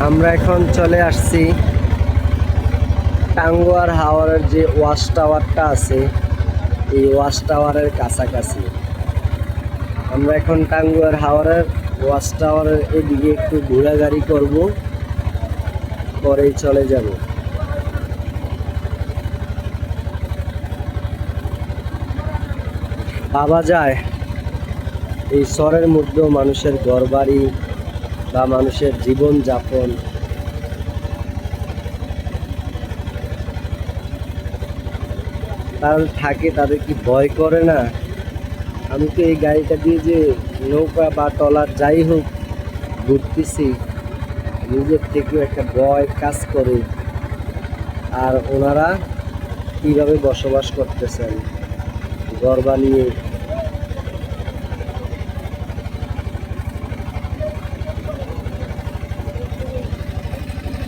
আমরা এখন চলে আসছি টাঙ্গুয়ার হাওরের যে ওয়াচ টাওয়ারটা আছে এই ওয়াচ টাওয়ারের কাছাকাছি। আমরা এখন টাঙ্গুয়ার হাওরের ওয়াচ টাওয়ারের এদিকে একটু ঘোরাঘুরি করব, পরেই চলে যাব। ভাবা যায় এই শহরের মধ্যেও মানুষের ঘরবাড়ি বা মানুষের জীবন যাপন তারা থাকে, তাদের কি ভয় করে না? আমি তো এই গাড়িটা দিয়ে যে নৌকা বা ট্রলার যাই হোক ঘুরতেছি, নিজের থেকেও একটা ভয় কাজ করে। আর ওনারা কিভাবে বসবাস করতেছেন ঘর বানিয়ে।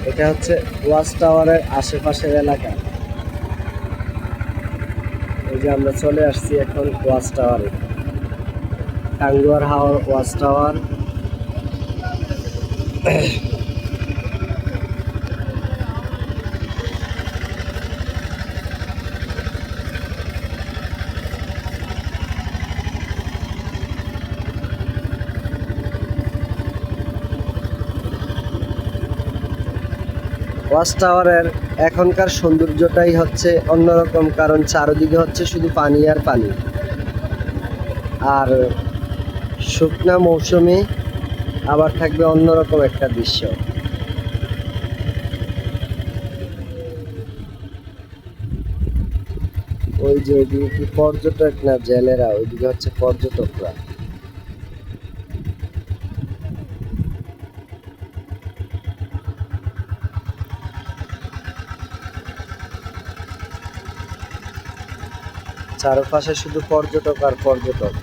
এটা হচ্ছে ওয়াচ টাওয়ারের আশেপাশের এলাকা। এই যে আমরা চলে আসছি এখন ওয়াচ টাওয়ারে, Tanguar Haor watch tower. Watch টাওয়ারের এখনকার সৌন্দর্যটাই হচ্ছে অন্যরকম, কারণ চারদিকে হচ্ছে শুধু পানি আর পানি। আর শুকনা মৌসুমে আবার থাকবে অন্যরকম একটা দৃশ্য। ওই যে ওইদিকে কি পর্যটক না জেলেরা, ওইদিকে হচ্ছে পর্যটকরা। চারপাশে শুধু পর্যটক আর পর্যটক।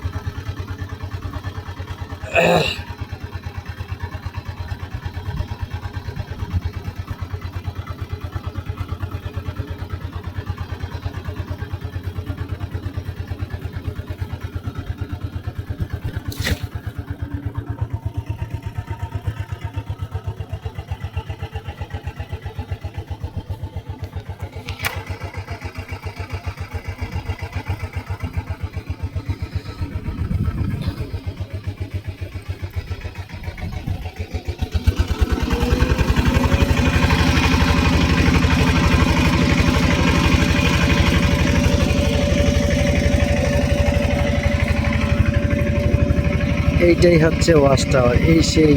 এইটাই হচ্ছে ওয়াচ টাওয়ার, এই সেই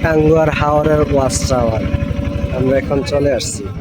টাঙ্গুয়ার হাওরের ওয়াচ টাওয়ার। আমরা এখন চলে আসছি।